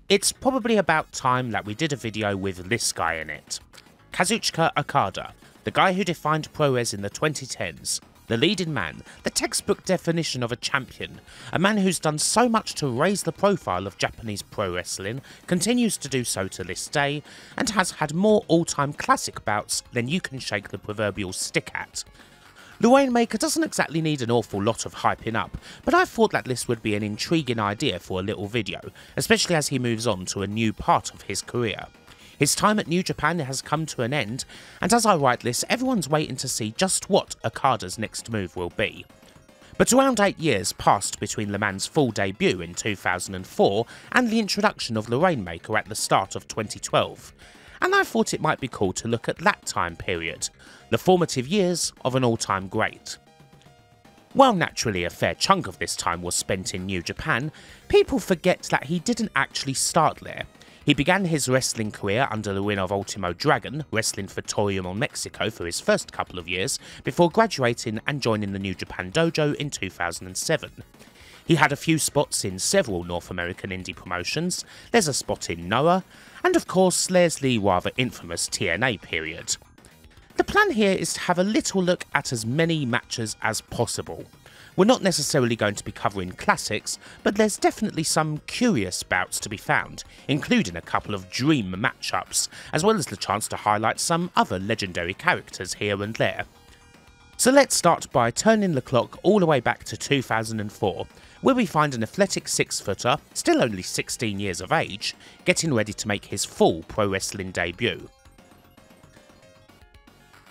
It's probably about time that we did a video with this guy in it. Kazuchika Okada, the guy who defined ProRes in the 2010s, the leading man, the textbook definition of a champion, a man who's done so much to raise the profile of Japanese pro wrestling, continues to do so to this day, and has had more all-time classic bouts than you can shake the proverbial stick at. The Rainmaker doesn't exactly need an awful lot of hyping up, but I thought that this would be an intriguing idea for a little video, especially as he moves on to a new part of his career. His time at New Japan has come to an end, and as I write this, everyone's waiting to see just what Okada's next move will be. But around 8 years passed between the man's full debut in 2004 and the introduction of the Rainmaker at the start of 2012, and I thought it might be cool to look at that time period, the formative years of an all-time great. While naturally a fair chunk of this time was spent in New Japan, people forget that he didn't actually start there. He began his wrestling career under the wing of Ultimo Dragon, wrestling for Toryumon Mexico for his first couple of years, before graduating and joining the New Japan Dojo in 2007. He had a few spots in several North American indie promotions, there's a spot in Noah, and of course there's the rather infamous TNA period. The plan here is to have a little look at as many matches as possible. We're not necessarily going to be covering classics, but there's definitely some curious bouts to be found, including a couple of dream matchups, as well as the chance to highlight some other legendary characters here and there. So let's start by turning the clock all the way back to 2004, where we find an athletic 6-footer, still only 16 years of age, getting ready to make his full pro wrestling debut.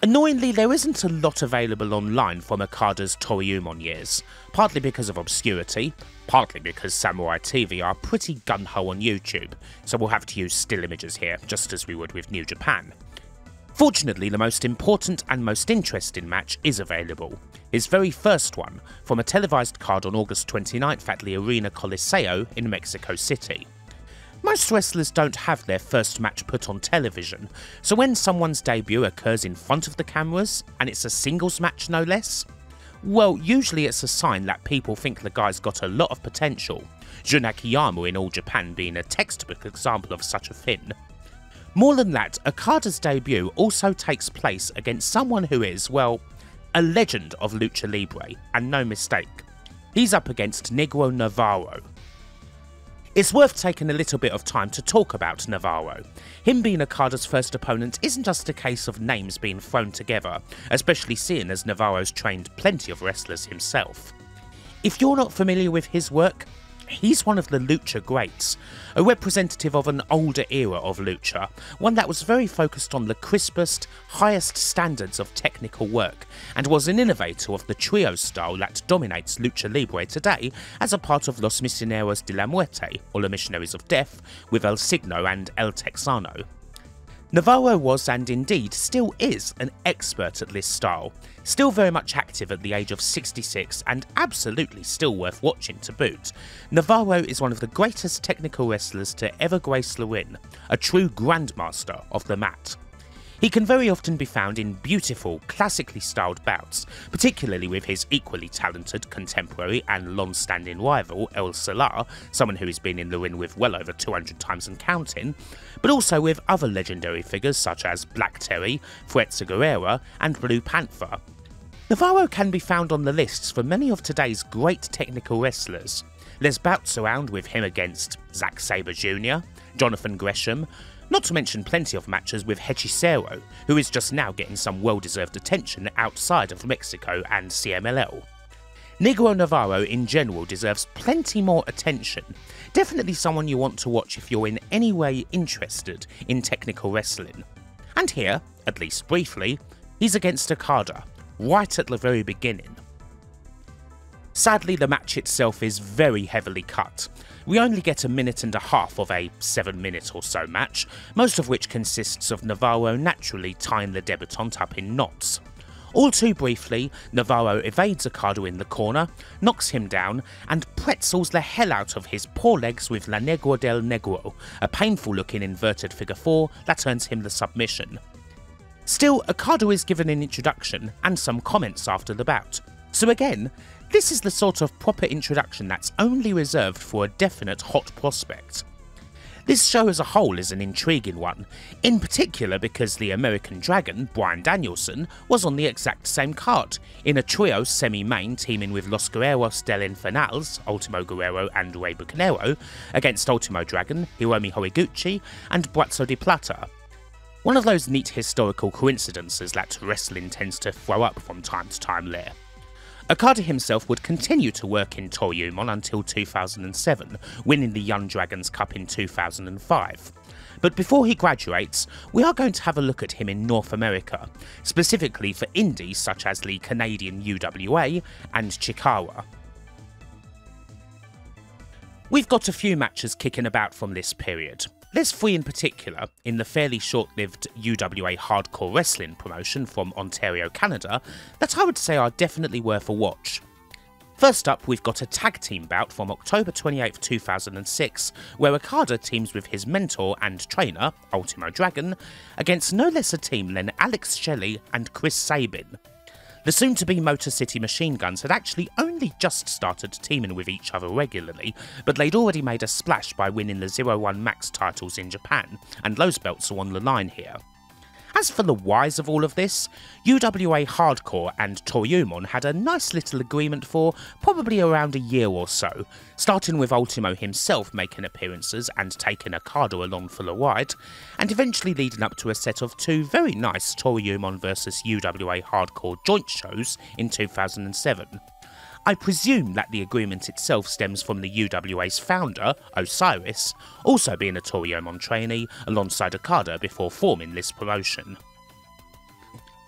Annoyingly, there isn't a lot available online from Okada's Toryumon years, partly because of obscurity, partly because Samurai TV are pretty gun-ho on YouTube, so we'll have to use still images here, just as we would with New Japan. Fortunately, the most important and most interesting match is available, his very first one, from a televised card on August 29th at the Arena Coliseo in Mexico City. Most wrestlers don't have their first match put on television, so when someone's debut occurs in front of the cameras, and it's a singles match no less, well, usually it's a sign that people think the guy's got a lot of potential, Jun Akiyama in All Japan being a textbook example of such a thing. More than that, Okada's debut also takes place against someone who is, well, a legend of Lucha Libre, and no mistake. He's up against Negro Navarro. It's worth taking a little bit of time to talk about Navarro. Him being Okada's first opponent isn't just a case of names being thrown together, especially seeing as Navarro's trained plenty of wrestlers himself. If you're not familiar with his work, he's one of the Lucha greats, a representative of an older era of Lucha, one that was very focused on the crispest, highest standards of technical work, and was an innovator of the trio style that dominates Lucha Libre today as a part of Los Misioneros de la Muerte, or the Missionaries of Death, with El Signo and El Texano. Navarro was, and indeed still is, an expert at this style, still very much active at the age of 66 and absolutely still worth watching to boot. Navarro is one of the greatest technical wrestlers to ever grace the ring, a true grandmaster of the mat. He can very often be found in beautiful, classically styled bouts, particularly with his equally talented contemporary and long-standing rival El Salar, someone who has been in the ring with well over 200 times and counting, but also with other legendary figures such as Black Terry, Fuerza Guerrera and Blue Panther. Navarro can be found on the lists for many of today's great technical wrestlers. There's bouts around with him against Zack Sabre Jr., Jonathan Gresham, not to mention plenty of matches with Hechicero, who is just now getting some well-deserved attention outside of Mexico and CMLL. Negro Navarro in general deserves plenty more attention, definitely someone you want to watch if you're in any way interested in technical wrestling. And here, at least briefly, he's against Okada, right at the very beginning. Sadly, the match itself is very heavily cut. We only get a minute and a half of a 7-minute or so match, most of which consists of Navarro naturally tying the debutant up in knots. All too briefly, Navarro evades Okada in the corner, knocks him down, and pretzels the hell out of his poor legs with La Negro del Negro, a painful looking inverted figure 4 that earns him the submission. Still, Okada is given an introduction and some comments after the bout, so again, this is the sort of proper introduction that's only reserved for a definite hot prospect. This show as a whole is an intriguing one, in particular because the American Dragon, Bryan Danielson, was on the exact same card, in a trio semi-main teaming with Los Guerreros del Infernals, Ultimo Guerrero and Rey Bucanero, against Ultimo Dragon, Hiromi Horiguchi, and Brazzo di Plata. One of those neat historical coincidences that wrestling tends to throw up from time to time there. Okada himself would continue to work in Toryumon until 2007, winning the Young Dragons Cup in 2005. But before he graduates, we are going to have a look at him in North America, specifically for indies such as the Canadian UWA and Chikara. We've got a few matches kicking about from this period. There's 3 in particular in the fairly short-lived UWA hardcore wrestling promotion from Ontario, Canada, that I would say are definitely worth a watch. First up, we've got a tag team bout from October 28, 2006, where Okada teams with his mentor and trainer, Ultimo Dragon, against no less a team than Alex Shelley and Chris Sabin. The soon-to-be Motor City Machine Guns had actually only just started teaming with each other regularly, but they'd already made a splash by winning the 01 Max titles in Japan, and those belts are on the line here. As for the whys of all of this, UWA Hardcore and Toryumon had a nice little agreement for probably around a year or so, starting with Ultimo himself making appearances and taking Okada along for the ride, and eventually leading up to a set of 2 very nice Toryumon vs UWA Hardcore joint shows in 2007. I presume that the agreement itself stems from the UWA's founder, Osiris, also being a Toryumon trainee alongside Okada before forming this promotion.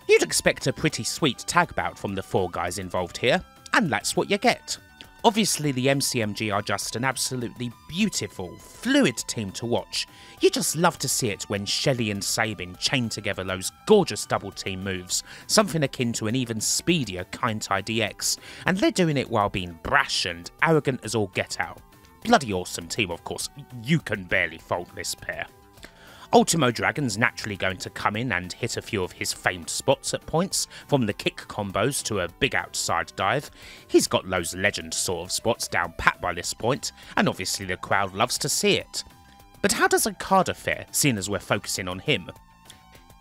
You'd expect a pretty sweet tag bout from the 4 guys involved here, and that's what you get. Obviously the MCMG are just an absolutely beautiful, fluid team to watch. You just love to see it when Shelley and Sabin chain together those gorgeous double team moves, something akin to an even speedier Kaintai DX, and they're doing it while being brash and arrogant as all get out. Bloody awesome team, of course, you can barely fault this pair. Ultimo Dragon's naturally going to come in and hit a few of his famed spots at points, from the kick combos to a big outside dive. He's got those legend sort of spots down pat by this point, and obviously the crowd loves to see it. But how does Okada fare, seeing as we're focusing on him?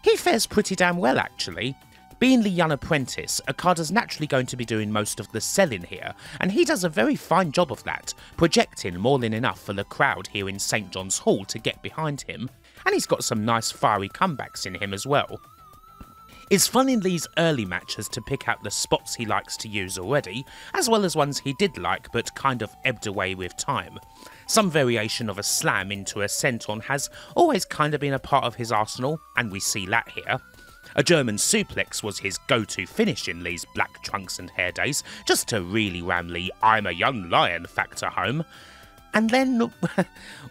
He fares pretty damn well actually. Being the young apprentice, Okada's naturally going to be doing most of the selling here, and he does a very fine job of that, projecting more than enough for the crowd here in St John's Hall to get behind him, and he's got some nice fiery comebacks in him as well. It's fun in these early matches to pick out the spots he likes to use already, as well as ones he did like but kind of ebbed away with time. Some variation of a slam into a senton has always kind of been a part of his arsenal, and we see that here. A German suplex was his go-to finish in these black trunks and hair days, just to really ram the "I'm a young lion" factor home. And then,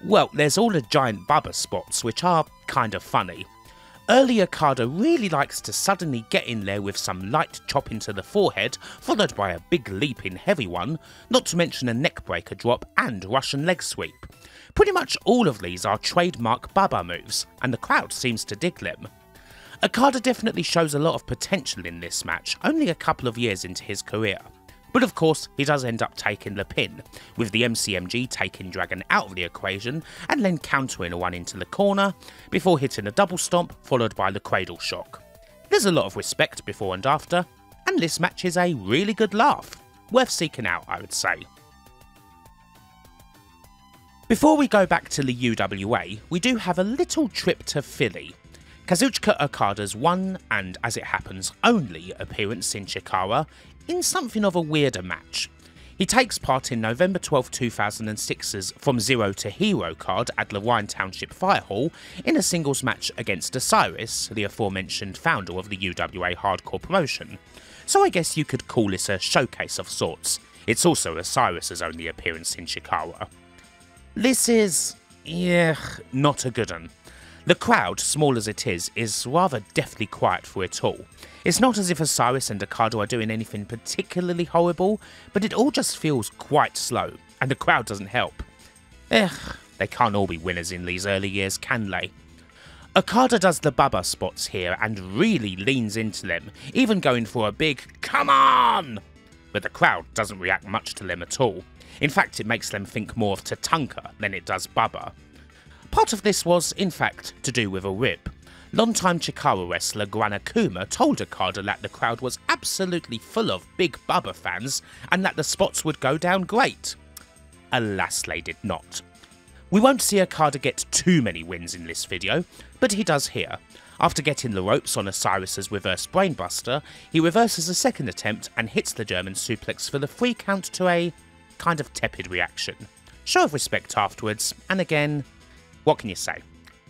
well, there's all the giant Bubba spots, which are kind of funny. Early Okada really likes to suddenly get in there with some light chop into the forehead, followed by a big leaping heavy one, not to mention a neckbreaker drop and Russian leg sweep. Pretty much all of these are trademark Bubba moves, and the crowd seems to dig them. Okada definitely shows a lot of potential in this match, only a couple of years into his career. But of course, he does end up taking the pin, with the MCMG taking Dragon out of the equation and then countering one into the corner, before hitting a double stomp followed by the cradle shock. There's a lot of respect before and after, and this match is a really good laugh. Worth seeking out, I would say. Before we go back to the UWA, we do have a little trip to Philly. Kazuchika Okada's one, and as it happens only, appearance in Chikara in something of a weirder match. He takes part in November 12, 2006's From Zero to Hero card at Lorraine Township Fire Hall in a singles match against Osiris, the aforementioned founder of the UWA hardcore promotion. So I guess you could call this a showcase of sorts. It's also Osiris's only appearance in Chikara. This is, not a good one. The crowd, small as it is rather deathly quiet for it all. It's not as if Osiris and Okada are doing anything particularly horrible, but it all just feels quite slow, and the crowd doesn't help. They can't all be winners in these early years, can they? Okada does the Bubba spots here and really leans into them, even going for a big "come on!" But the crowd doesn't react much to them at all. In fact, it makes them think more of Tatanka than it does Bubba. Part of this was, in fact, to do with a rib. Longtime Chikara wrestler Granakuma told Okada that the crowd was absolutely full of Big Bubba fans and that the spots would go down great. Alas, they did not. We won't see Okada get too many wins in this video, but he does here. After getting the ropes on Osiris's reverse brainbuster, he reverses a second attempt and hits the German suplex for the 3 count to a kind of tepid reaction. Show of respect afterwards, and again, what can you say?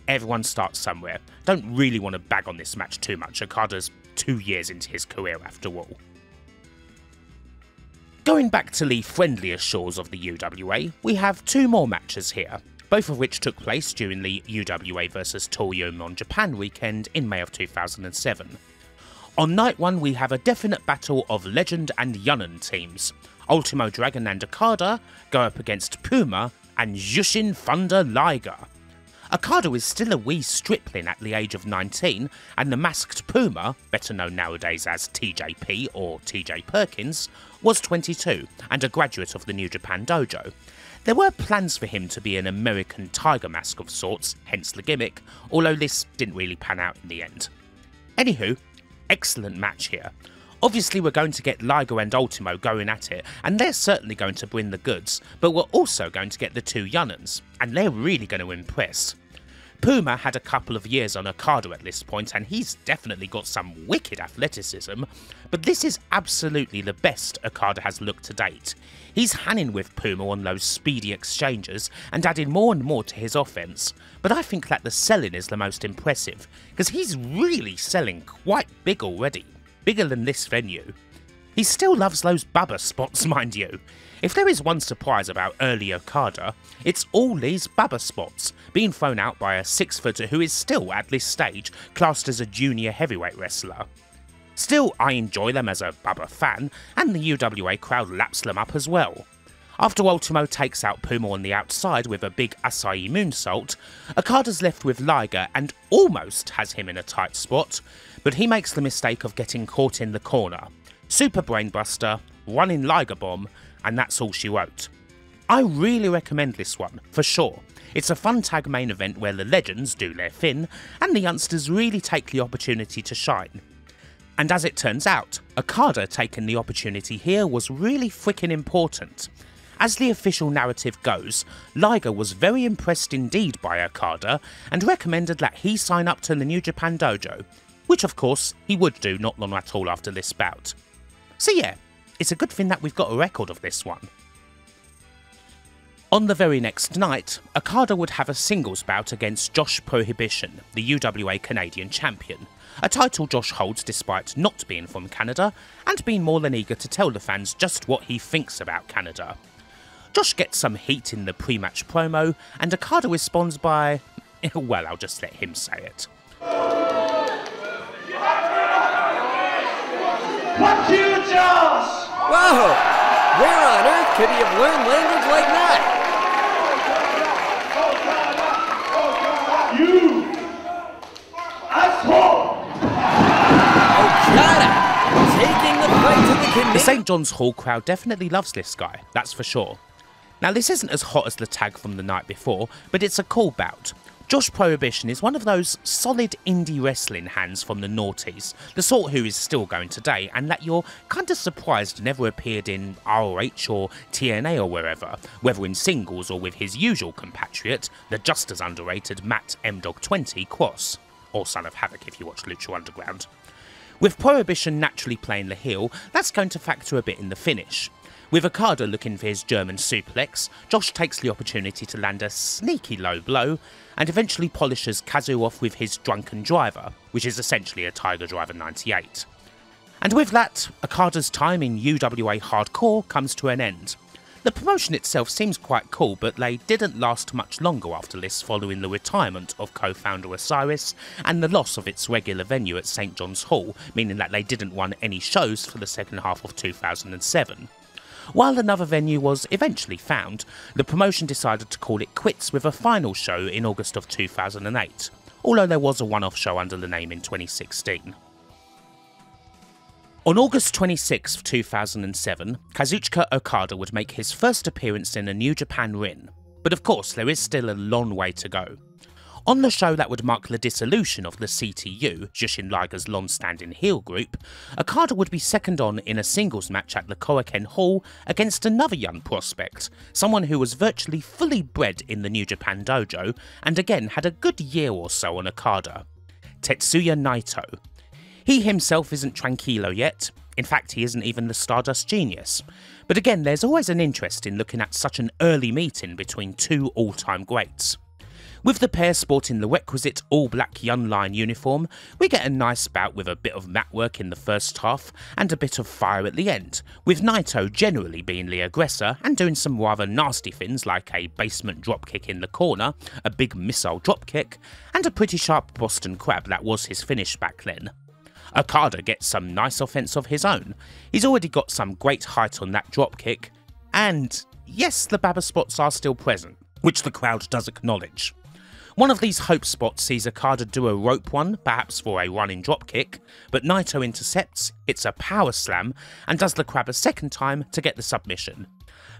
Everyone starts somewhere. Don't really want to bag on this match too much. Okada's 2 years into his career after all. Going back to the friendlier shores of the UWA, we have 2 more matches here, both of which took place during the UWA vs Toryumon Japan weekend in May of 2007. On night 1 we have a definite battle of Legend and Yunnan teams. Ultimo Dragon and Okada go up against Puma and Jushin Thunder Liger. Okada is still a wee stripling at the age of 19, and the masked Puma, better known nowadays as TJP or TJ Perkins, was 22 and a graduate of the New Japan Dojo. There were plans for him to be an American Tiger Mask of sorts, hence the gimmick, although this didn't really pan out in the end. Anywho, excellent match here. Obviously we're going to get Liger and Ultimo going at it, and they're certainly going to bring the goods, but we're also going to get the 2 Yunnans, and they're really going to impress. Puma had a couple of years on Okada at this point, and he's definitely got some wicked athleticism, but this is absolutely the best Okada has looked to date. He's hanging with Puma on those speedy exchanges and adding more and more to his offense, but I think that the selling is the most impressive, because he's really selling quite big already. Bigger than this venue. He still loves those Bubba spots, mind you. If there is one surprise about early Okada, it's all these Bubba spots, being thrown out by a 6-footer who is still, at this stage, classed as a junior heavyweight wrestler. Still, I enjoy them as a Bubba fan, and the UWA crowd laps them up as well. After Ultimo takes out Puma on the outside with a big Asai moonsault, Okada's left with Liger and almost has him in a tight spot, but he makes the mistake of getting caught in the corner. Super Brainbuster, running Liger Bomb, and that's all she wrote. I really recommend this one, for sure. It's a fun tag main event where the legends do their thing, and the youngsters really take the opportunity to shine. And as it turns out, Okada taking the opportunity here was really freaking important. As the official narrative goes, Liger was very impressed indeed by Okada and recommended that he sign up to the New Japan Dojo, which of course he would do not long at all after this bout. So yeah, it's a good thing that we've got a record of this one. On the very next night, Okada would have a singles bout against Josh Prohibition, the UWA Canadian champion, a title Josh holds despite not being from Canada and being more than eager to tell the fans just what he thinks about Canada. Josh gets some heat in the pre-match promo, and Okada responds by, well, I'll just let him say it. Fuck you, Josh! Whoa! Where on earth could he have learned language like that? You asshole! Okada! Taking the fight to the Canadian. The St. John's Hall crowd definitely loves this guy, that's for sure. Now this isn't as hot as the tag from the night before, but it's a cool bout. Josh Prohibition is one of those solid indie wrestling hands from the noughties, the sort who is still going today and that you're kinda surprised never appeared in ROH or TNA or wherever, whether in singles or with his usual compatriot, the just as underrated Matt M-Dog20 Cross, or Son of Havoc if you watch Lucha Underground. With Prohibition naturally playing the heel, that's going to factor a bit in the finish. With Okada looking for his German suplex, Josh takes the opportunity to land a sneaky low blow, and eventually polishes Kazu off with his Drunken Driver, which is essentially a Tiger Driver 98. And with that, Okada's time in UWA Hardcore comes to an end. The promotion itself seems quite cool, but they didn't last much longer after this following the retirement of co-founder Osiris and the loss of its regular venue at St. John's Hall, meaning that they didn't run any shows for the second half of 2007. While another venue was eventually found, the promotion decided to call it quits with a final show in August of 2008, although there was a one-off show under the name in 2016. On August 26, 2007, Kazuchika Okada would make his first appearance in a New Japan ring, but of course there is still a long way to go. On the show that would mark the dissolution of the CTU, Jushin Liger's long-standing heel group, Okada would be second on in a singles match at the Korakuen Hall against another young prospect, someone who was virtually fully bred in the New Japan dojo and again had a good year or so on Okada. Tetsuya Naito. He himself isn't tranquilo yet, in fact he isn't even the Stardust Genius, but again there's always an interest in looking at such an early meeting between two all-time greats. With the pair sporting the requisite all-black Young Lion uniform, we get a nice bout with a bit of mat work in the first half and a bit of fire at the end, with Naito generally being the aggressor and doing some rather nasty things like a basement dropkick in the corner, a big missile dropkick, and a pretty sharp Boston Crab that was his finish back then. Okada gets some nice offense of his own. He's already got some great height on that dropkick, and yes, the Baba spots are still present, which the crowd does acknowledge. One of these hope spots sees Okada do a rope one, perhaps for a running dropkick, but Naito intercepts, hits a power slam, and does the crab a second time to get the submission.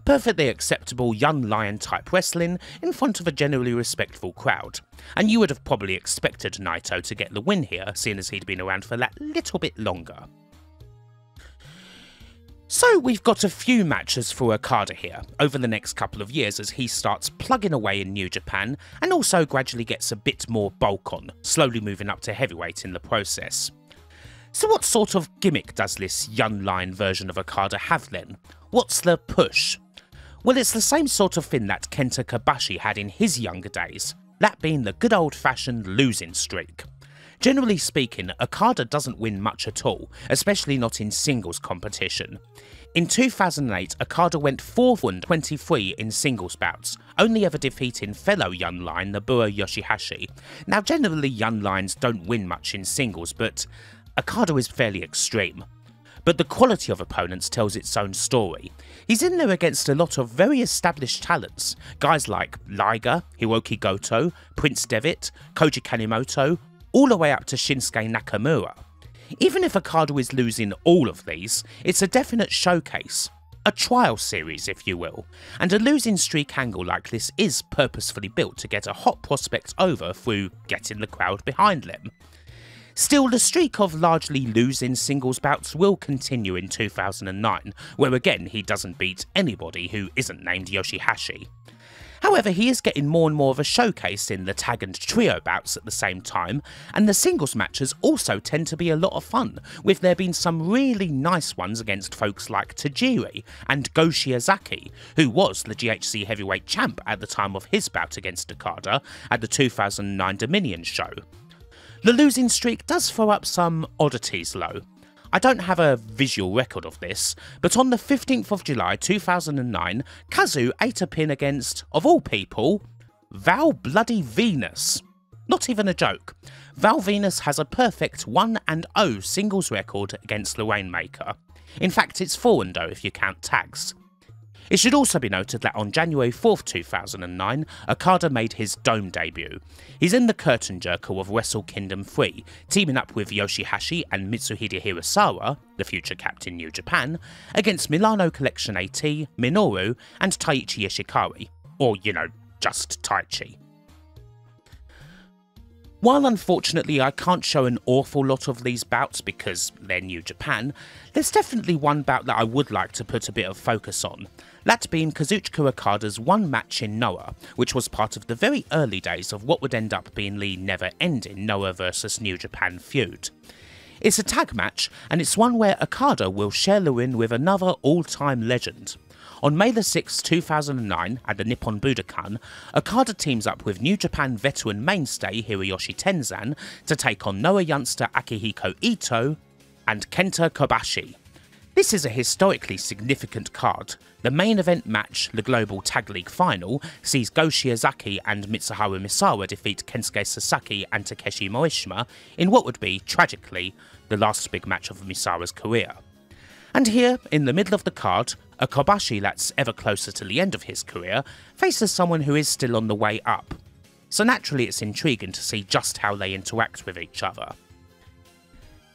Perfectly acceptable Young Lion type wrestling in front of a generally respectful crowd, and you would have probably expected Naito to get the win here, seeing as he'd been around for that little bit longer. So we've got a few matches for Okada here, over the next couple of years as he starts plugging away in New Japan and also gradually gets a bit more bulk on, slowly moving up to heavyweight in the process. So what sort of gimmick does this Young Lion version of Okada have then? What's the push? Well, it's the same sort of thing that Kenta Kobashi had in his younger days, that being the good old-fashioned losing streak. Generally speaking, Okada doesn't win much at all, especially not in singles competition. In 2008, Okada went 4-23 in singles bouts, only ever defeating fellow Young Lion Nobuo Yoshihashi. Now generally Young Lions don't win much in singles, but Okada is fairly extreme. But the quality of opponents tells its own story. He's in there against a lot of very established talents, guys like Liger, Hiroki Goto, Prince Devitt, Koji Kanemoto, all the way up to Shinsuke Nakamura. Even if Okada is losing all of these, it's a definite showcase, a trial series if you will, and a losing streak angle like this is purposefully built to get a hot prospect over through getting the crowd behind them. Still, the streak of largely losing singles bouts will continue in 2009, where again he doesn't beat anybody who isn't named Yoshihashi. However, he is getting more and more of a showcase in the tag and trio bouts at the same time, and the singles matches also tend to be a lot of fun, with there being some really nice ones against folks like Tajiri and Go Shiozaki, who was the GHC heavyweight champ at the time of his bout against Okada at the 2009 Dominion show. The losing streak does throw up some oddities though. I don't have a visual record of this, but on the 15th of July 2009, Kazu ate a pin against, of all people, Val Bloody Venus. Not even a joke. Val Venus has a perfect 1-0 singles record against the Rainmaker. In fact, it's 4-0 if you count tags. It should also be noted that on January 4th 2009, Okada made his Dome debut. He's in the curtain jerker of Wrestle Kingdom 3, teaming up with Yoshihashi and Mitsuhide Hirasawa, the future captain New Japan, against Milano Collection AT, Minoru, and Taichi Ishikari. Or, you know, just Taichi. While unfortunately I can't show an awful lot of these bouts because they're New Japan, there's definitely one bout that I would like to put a bit of focus on, that being Kazuchika Okada's one match in Noah, which was part of the very early days of what would end up being the never-ending Noah vs New Japan feud. It's a tag match, and it's one where Okada will share the win with another all-time legend. On May the 6th, 2009, at the Nippon Budokan, Okada teams up with New Japan veteran mainstay Hiroyoshi Tenzan to take on Noah youngster Akihiko Ito and Kenta Kobashi. This is a historically significant card. The main event match, the Global Tag League Final, sees Go Shiozaki and Mitsuharu Misawa defeat Kensuke Sasaki and Takeshi Morishima in what would be, tragically, the last big match of Misawa's career. And here, in the middle of the card, a Kobashi that's ever closer to the end of his career faces someone who is still on the way up. So naturally it's intriguing to see just how they interact with each other.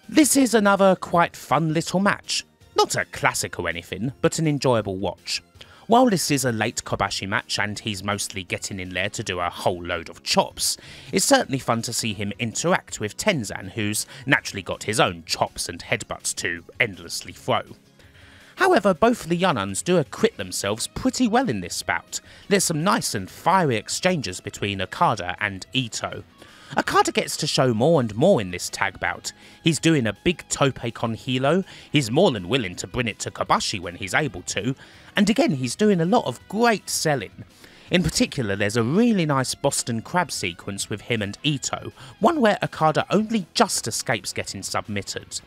This is another quite fun little match. Not a classic or anything, but an enjoyable watch. While this is a late Kobashi match and he's mostly getting in there to do a whole load of chops, it's certainly fun to see him interact with Tenzan, who's naturally got his own chops and headbutts to endlessly throw. However, both the Yununs do acquit themselves pretty well in this bout. There's some nice and fiery exchanges between Okada and Ito. Okada gets to show more and more in this tag bout. He's doing a big tope con hilo, he's more than willing to bring it to Kobashi when he's able to, and again he's doing a lot of great selling. In particular, there's a really nice Boston Crab sequence with him and Ito, one where Okada only just escapes getting submitted.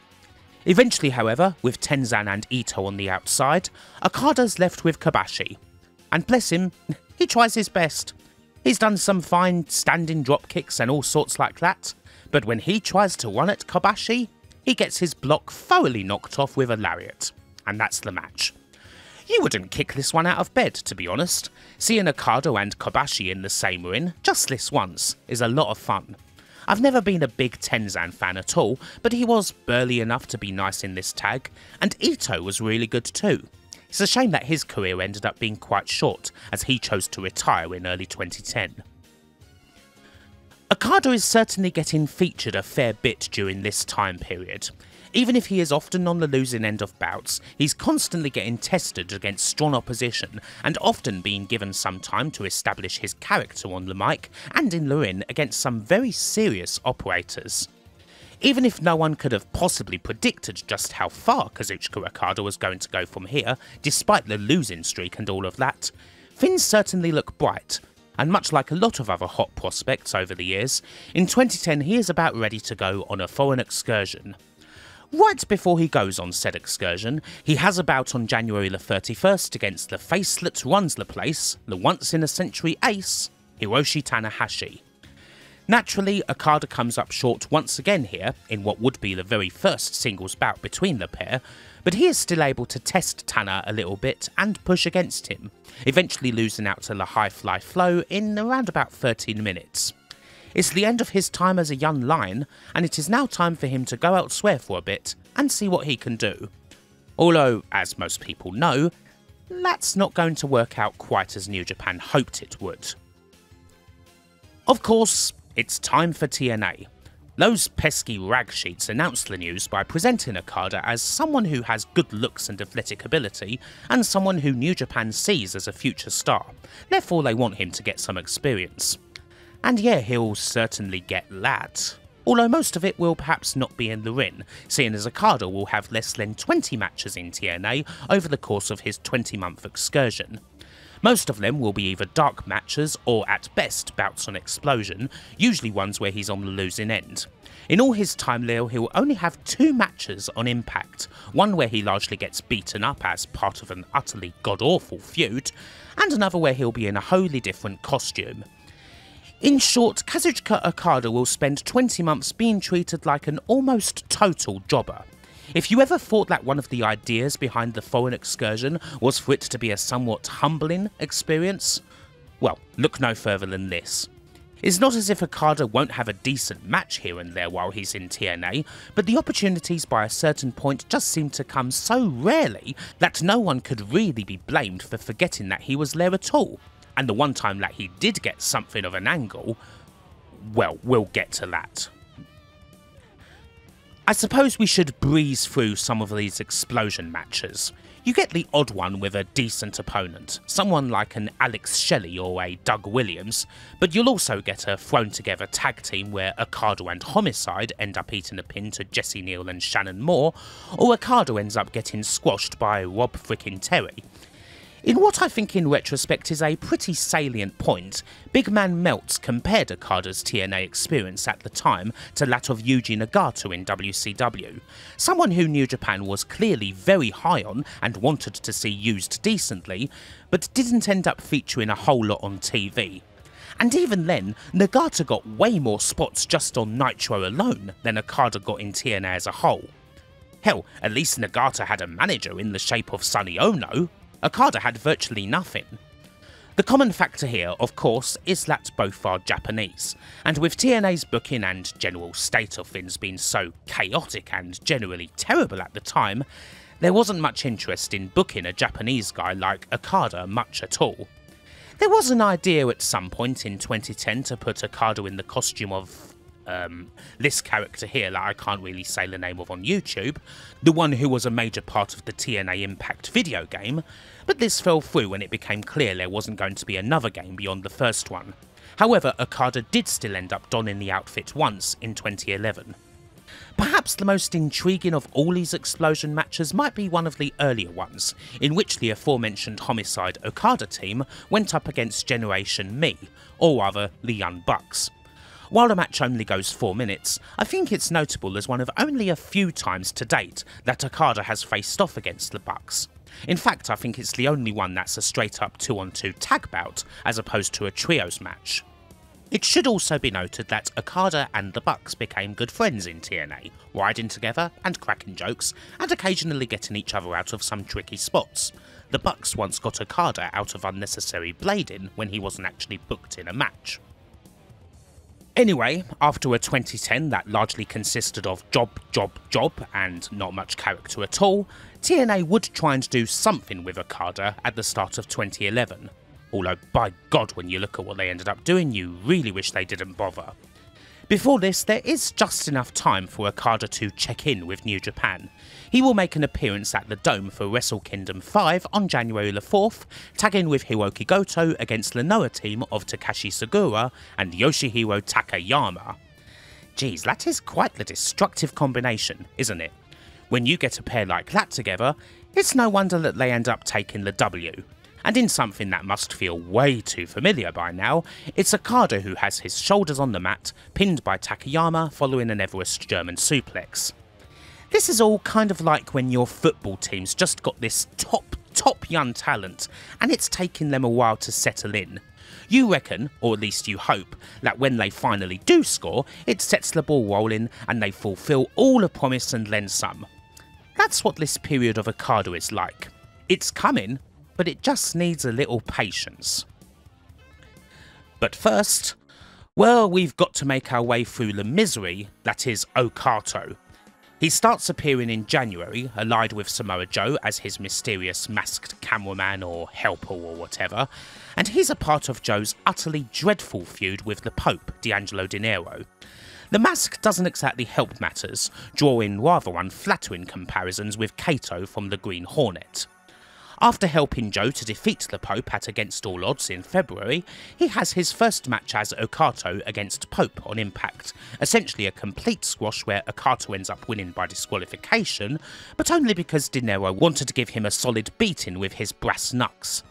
Eventually, however, with Tenzan and Ito on the outside, Okada's left with Kobashi. And bless him, he tries his best. He's done some fine standing drop kicks and all sorts like that, but when he tries to run at Kobashi, he gets his block thoroughly knocked off with a lariat. And that's the match. You wouldn't kick this one out of bed, to be honest. Seeing Okada and Kobashi in the same ring, just this once, is a lot of fun. I've never been a big Tenzan fan at all, but he was burly enough to be nice in this tag, and Ito was really good too. It's a shame that his career ended up being quite short, as he chose to retire in early 2010. Okada is certainly getting featured a fair bit during this time period. Even if he is often on the losing end of bouts, he's constantly getting tested against strong opposition and often being given some time to establish his character on the mic and in the ring against some very serious operators. Even if no one could have possibly predicted just how far Kazuchika Okada was going to go from here, despite the losing streak and all of that, things certainly look bright, and much like a lot of other hot prospects over the years, in 2010 he is about ready to go on a foreign excursion. Right before he goes on said excursion, he has a bout on January the 31st against the face that runs the place, the once-in-a-century ace, Hiroshi Tanahashi. Naturally, Okada comes up short once again here, in what would be the very first singles bout between the pair, but he is still able to test Tana a little bit and push against him, eventually losing out to the high fly flow in around about 13 minutes. It's the end of his time as a young lion, and it is now time for him to go elsewhere for a bit and see what he can do. Although, as most people know, that's not going to work out quite as New Japan hoped it would. Of course, it's time for TNA. Those pesky rag sheets announced the news by presenting Okada as someone who has good looks and athletic ability, and someone who New Japan sees as a future star, therefore they want him to get some experience. And yeah, he'll certainly get that. Although most of it will perhaps not be in the ring, seeing as Okada will have less than 20 matches in TNA over the course of his 20-month excursion. Most of them will be either dark matches or at best bouts on Explosion, usually ones where he's on the losing end. In all his time there, he'll only have 2 matches on Impact, one where he largely gets beaten up as part of an utterly god-awful feud, and another where he'll be in a wholly different costume. In short, Kazuchika Okada will spend 20 months being treated like an almost total jobber. If you ever thought that one of the ideas behind the foreign excursion was for it to be a somewhat humbling experience, well, look no further than this. It's not as if Okada won't have a decent match here and there while he's in TNA, but the opportunities by a certain point just seem to come so rarely that no one could really be blamed for forgetting that he was there at all. And the one time that he did get something of an angle, well, we'll get to that. I suppose we should breeze through some of these explosion matches. You get the odd one with a decent opponent, someone like an Alex Shelley or a Doug Williams, but you'll also get a thrown together tag team where Okada and Homicide end up eating a pin to Jesse Neal and Shannon Moore, or Okada ends up getting squashed by Rob frickin' Terry. In what I think in retrospect is a pretty salient point, Big Man Meltz compared Okada's TNA experience at the time to that of Yuji Nagata in WCW, someone who New Japan was clearly very high on and wanted to see used decently, but didn't end up featuring a whole lot on TV. And even then, Nagata got way more spots just on Nitro alone than Okada got in TNA as a whole. Hell, at least Nagata had a manager in the shape of Sonny Ono. Okada had virtually nothing. The common factor here, of course, is that both are Japanese, and with TNA's booking and general state of things being so chaotic and generally terrible at the time, there wasn't much interest in booking a Japanese guy like Okada much at all. There was an idea at some point in 2010 to put Okada in the costume of this character here that I can't really say the name of on YouTube, the one who was a major part of the TNA Impact video game, but this fell through when it became clear there wasn't going to be another game beyond the first one. However, Okada did still end up donning the outfit once in 2011. Perhaps the most intriguing of all these explosion matches might be one of the earlier ones, in which the aforementioned Homicide Okada team went up against Generation Me, or rather the Young Bucks. While the match only goes 4 minutes, I think it's notable as one of only a few times to date that Okada has faced off against the Bucks. In fact, I think it's the only one that's a straight up 2-on-2 tag bout, as opposed to a trios match. It should also be noted that Okada and the Bucks became good friends in TNA, riding together and cracking jokes, and occasionally getting each other out of some tricky spots. The Bucks once got Okada out of unnecessary blading when he wasn't actually booked in a match. Anyway, after a 2010 that largely consisted of job, and not much character at all, TNA would try and do something with Okada at the start of 2011. Although, by God, when you look at what they ended up doing, you really wish they didn't bother. Before this, there is just enough time for Okada to check in with New Japan. He will make an appearance at the Dome for Wrestle Kingdom 5 on January the 4th, tagging with Hiroki Goto against the Noah team of Takashi Sugiura and Yoshihiro Takayama. Geez, that is quite the destructive combination, isn't it? When you get a pair like that together, it's no wonder that they end up taking the W. And in something that must feel way too familiar by now, it's Okada who has his shoulders on the mat, pinned by Takayama following an Everest German suplex. This is all kind of like when your football team's just got this top young talent, and it's taking them a while to settle in. You reckon, or at least you hope, that when they finally do score, it sets the ball rolling and they fulfill all the promise and then some. That's what this period of Okada is like. It's coming, but it just needs a little patience. But first, well, we've got to make our way through the misery that is Okato. He starts appearing in January, allied with Samoa Joe as his mysterious masked cameraman or helper or whatever, and he's a part of Joe's utterly dreadful feud with the Pope, D'Angelo Dinero. The mask doesn't exactly help matters, drawing rather unflattering comparisons with Kato from the Green Hornet. After helping Joe to defeat the Pope at Against All Odds in February, he has his first match as Okato against Pope on Impact, essentially a complete squash where Okato ends up winning by disqualification, but only because Dinero wanted to give him a solid beating with his brass knucks.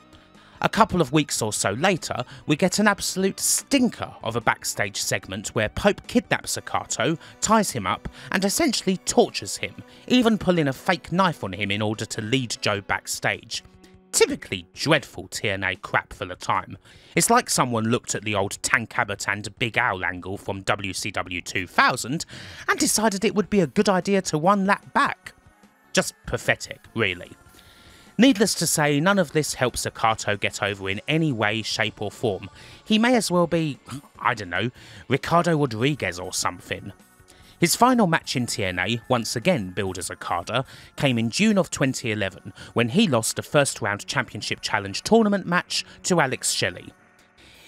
A couple of weeks or so later, we get an absolute stinker of a backstage segment where Pope kidnaps Okato, ties him up, and essentially tortures him, even pulling a fake knife on him in order to lead Joe backstage. Typically dreadful TNA crap for the time. It's like someone looked at the old Tank Abbott and Big Al angle from WCW 2000 and decided it would be a good idea to run that back. Just pathetic, really. Needless to say, none of this helps Okato get over in any way, shape or form. He may as well be, I don't know, Ricardo Rodriguez or something. His final match in TNA, once again billed as Okada, came in June of 2011 when he lost a first round championship challenge tournament match to Alex Shelley.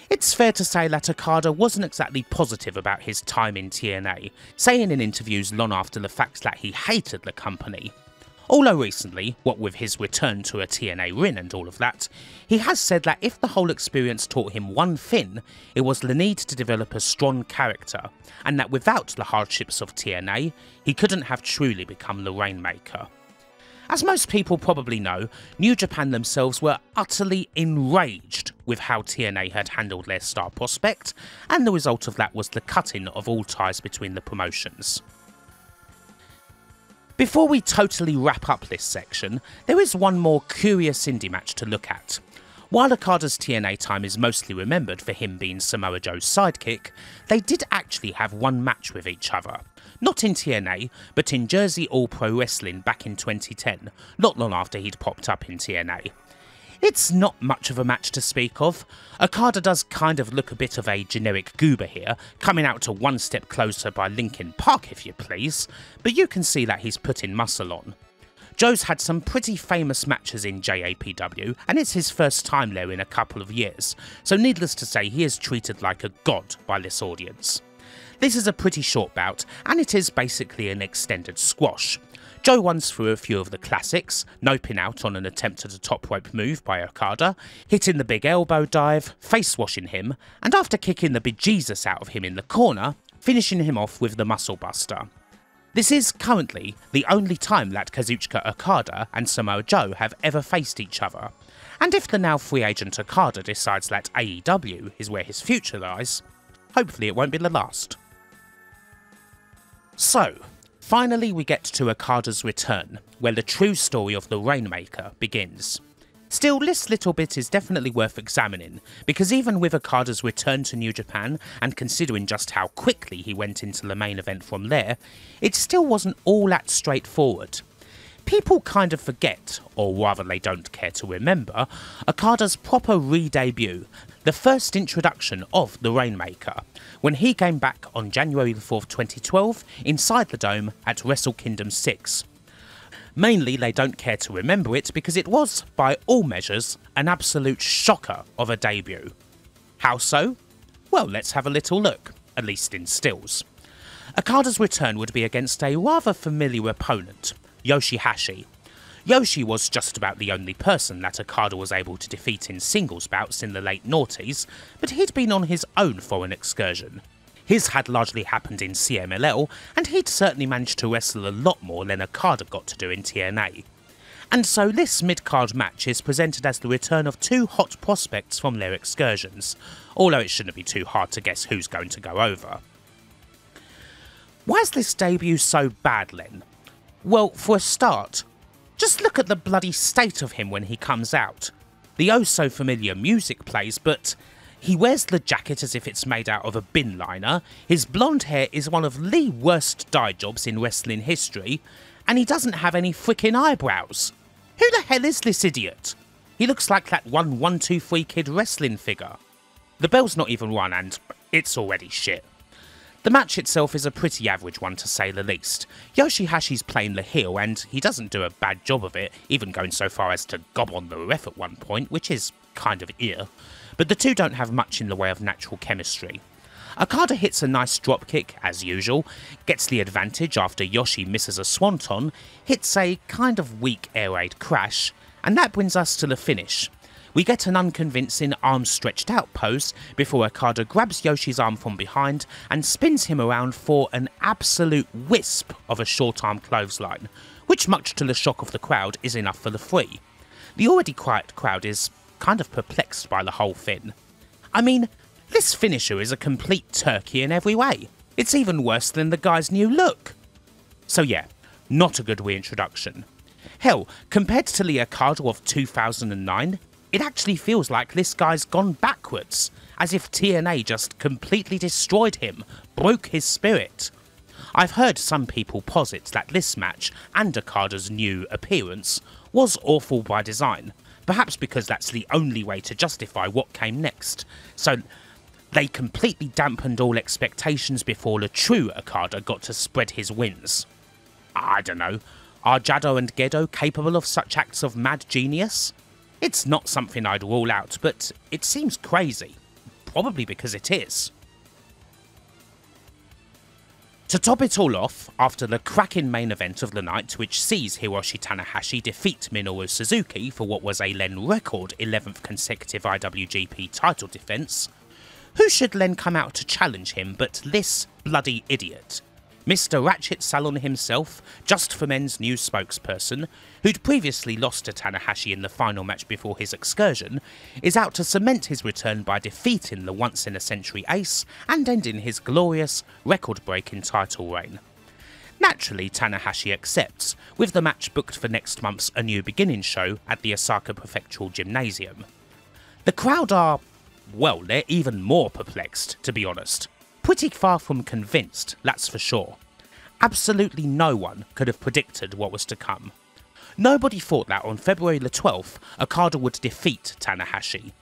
It's fair to say that Okada wasn't exactly positive about his time in TNA, saying in interviews long after the fact that he hated the company. Although recently, what with his return to a TNA ring and all of that, he has said that if the whole experience taught him one thing, it was the need to develop a strong character, and that without the hardships of TNA, he couldn't have truly become the Rainmaker. As most people probably know, New Japan themselves were utterly enraged with how TNA had handled their star prospect, and the result of that was the cutting of all ties between the promotions. Before we totally wrap up this section, there is one more curious indie match to look at. While Okada's TNA time is mostly remembered for him being Samoa Joe's sidekick, they did actually have one match with each other. Not in TNA, but in Jersey All Pro Wrestling back in 2010, not long after he'd popped up in TNA. It's not much of a match to speak of. Okada does kind of look a bit of a generic goober here, coming out to One Step Closer by Linkin Park if you please, but you can see that he's putting muscle on. Joe's had some pretty famous matches in JAPW, and it's his first time there in a couple of years, so needless to say he is treated like a god by this audience. This is a pretty short bout, and it is basically an extended squash. Joe runs through a few of the classics, noping out on an attempt at a top rope move by Okada, hitting the big elbow dive, face washing him, and after kicking the bejesus out of him in the corner, finishing him off with the muscle buster. This is currently the only time that Kazuchika Okada and Samoa Joe have ever faced each other, and if the now free agent Okada decides that AEW is where his future lies, hopefully it won't be the last. So, finally we get to Okada's return, where the true story of the Rainmaker begins. Still, this little bit is definitely worth examining, because even with Okada's return to New Japan, and considering just how quickly he went into the main event from there, it still wasn't all that straightforward. People kind of forget, or rather they don't care to remember, Okada's proper re-debut, the first introduction of the Rainmaker, when he came back on January 4th, 2012, inside the Dome at Wrestle Kingdom 6. Mainly they don't care to remember it because it was, by all measures, an absolute shocker of a debut. How so? Well, let's have a little look, at least in stills. Okada's return would be against a rather familiar opponent, Yoshihashi. Yoshi was just about the only person that Okada was able to defeat in singles bouts in the late noughties, but he'd been on his own for an excursion. His had largely happened in CMLL, and he'd certainly managed to wrestle a lot more than Okada got to do in TNA. And so this mid-card match is presented as the return of two hot prospects from their excursions, although it shouldn't be too hard to guess who's going to go over. Why is this debut so bad then? Well, for a start, just look at the bloody state of him when he comes out. The oh so familiar music plays, but he wears the jacket as if it's made out of a bin liner, his blonde hair is one of the worst dye jobs in wrestling history, and he doesn't have any frickin' eyebrows. Who the hell is this idiot? He looks like that 1-2-3 Kid wrestling figure. The bell's not even run and it's already shit. The match itself is a pretty average one to say the least. Yoshihashi's playing the heel and he doesn't do a bad job of it, even going so far as to gob on the ref at one point, which is kind of ear. But the two don't have much in the way of natural chemistry. Okada hits a nice dropkick, as usual, gets the advantage after Yoshi misses a swanton, hits a kind of weak air raid crash, and that brings us to the finish. We get an unconvincing arms stretched out pose before Okada grabs Yoshi's arm from behind and spins him around for an absolute wisp of a short arm clothesline, which much to the shock of the crowd is enough for the free. The already quiet crowd is kind of perplexed by the whole thing. I mean, this finisher is a complete turkey in every way. It's even worse than the guy's new look. So yeah, not a good reintroduction. Hell, compared to the Okada of 2009, it actually feels like this guy's gone backwards, as if TNA just completely destroyed him, broke his spirit. I've heard some people posit that this match and Okada's new appearance was awful by design, perhaps because that's the only way to justify what came next, so they completely dampened all expectations before the true Okada got to spread his wins. I don't know, are Jado and Gedo capable of such acts of mad genius? It's not something I'd rule out, but it seems crazy. Probably because it is. To top it all off, after the cracking main event of the night which sees Hiroshi Tanahashi defeat Minoru Suzuki for what was a then record 11th consecutive IWGP title defence, who should then come out to challenge him but this bloody idiot? Mr. Ratchet Salon himself, Just for Men's new spokesperson, who'd previously lost to Tanahashi in the final match before his excursion, is out to cement his return by defeating the once-in-a-century ace and ending his glorious, record-breaking title reign. Naturally, Tanahashi accepts, with the match booked for next month's A New Beginning show at the Osaka Prefectural Gymnasium. The crowd are, well, they're even more perplexed, to be honest. Pretty far from convinced, that's for sure. Absolutely no one could have predicted what was to come. Nobody thought that on February the 12th, Okada would defeat Tanahashi.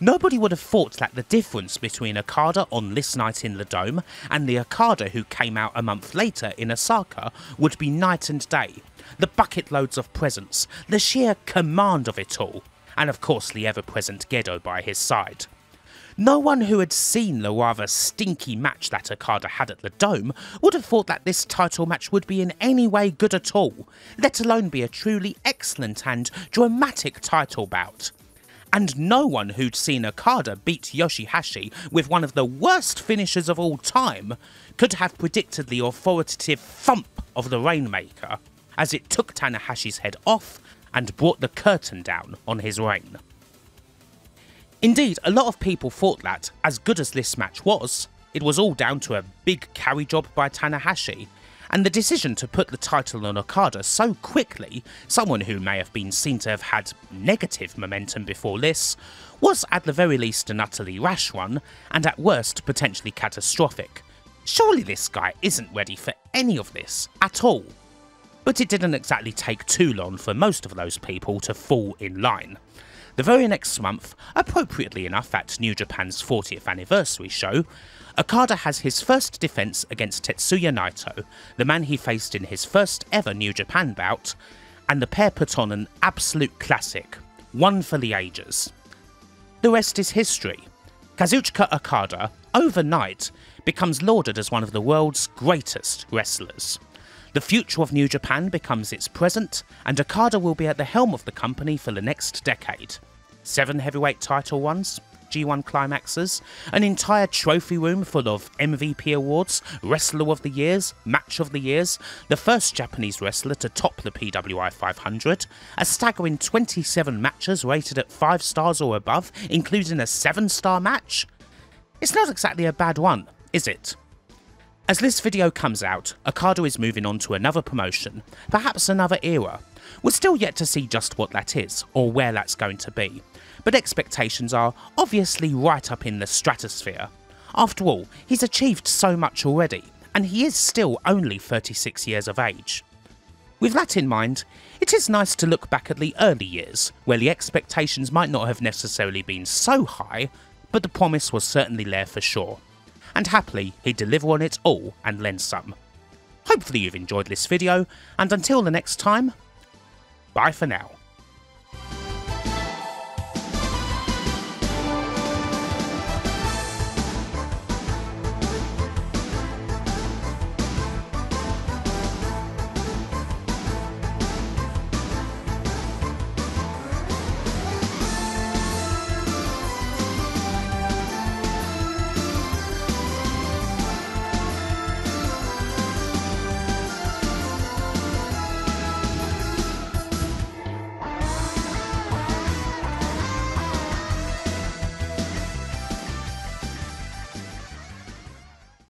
Nobody would have thought that the difference between Okada on this night in the Dome and the Okada who came out a month later in Osaka would be night and day. The bucket loads of presence, the sheer command of it all, and of course the ever-present Gedo by his side. No one who had seen the rather stinky match that Okada had at the Dome would have thought that this title match would be in any way good at all, let alone be a truly excellent and dramatic title bout. And no one who'd seen Okada beat Yoshihashi with one of the worst finishes of all time could have predicted the authoritative thump of the Rainmaker, as it took Tanahashi's head off and brought the curtain down on his reign. Indeed, a lot of people thought that, as good as this match was, it was all down to a big carry job by Tanahashi, and the decision to put the title on Okada so quickly, someone who may have been seen to have had negative momentum before this, was at the very least an utterly rash one, and at worst potentially catastrophic. Surely this guy isn't ready for any of this at all. But it didn't exactly take too long for most of those people to fall in line. The very next month, appropriately enough at New Japan's 40th anniversary show, Okada has his first defence against Tetsuya Naito, the man he faced in his first ever New Japan bout, and the pair put on an absolute classic, one for the ages. The rest is history. Kazuchika Okada, overnight, becomes lauded as one of the world's greatest wrestlers. The future of New Japan becomes its present, and Okada will be at the helm of the company for the next decade. 7 heavyweight title runs, G1 climaxes, an entire trophy room full of MVP awards, Wrestler of the Years, Match of the Years, the first Japanese wrestler to top the PWI 500, a staggering 27 matches rated at 5 stars or above, including a 7-star match. It's not exactly a bad one, is it? As this video comes out, Okada is moving on to another promotion, perhaps another era. We're still yet to see just what that is, or where that's going to be, but expectations are obviously right up in the stratosphere. After all, he's achieved so much already, and he is still only 36 years of age. With that in mind, it is nice to look back at the early years, where the expectations might not have necessarily been so high, but the promise was certainly there for sure. And happily, he'd deliver on it all and then some. Hopefully you've enjoyed this video, and until the next time, bye for now.